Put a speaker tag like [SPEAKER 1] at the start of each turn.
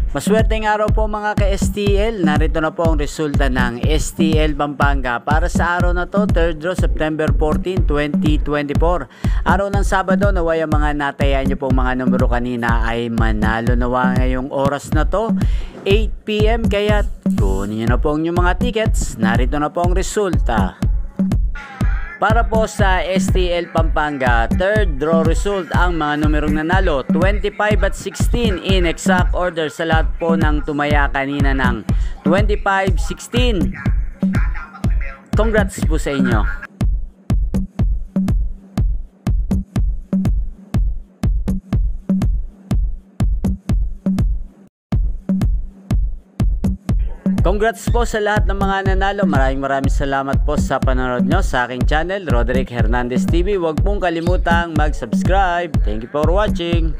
[SPEAKER 1] Maswerteng araw po mga ka-STL. Narito na po ang resulta ng STL Pampanga para sa araw na to, 3rd draw, September 14, 2024. Araw ng Sabado, naway ang mga natayaan nyo pong mga numero kanina ay manalo nawa ngayong oras na to, 8 PM. Kaya kunin nyo na po ang inyong mga tickets. Narito na po ang resulta. Para po sa STL Pampanga, 3rd draw result, ang mga numerong nanalo 25 at 16 in exact order sa lahat po ng tumaya kanina ng 25-16. Congrats po sa inyo. Congrats po sa lahat ng mga nanalo. Maraming salamat po sa panonood nyo sa aking channel, Roderick Hernandez TV. Huwag pong kalimutang mag-subscribe. Thank you for watching.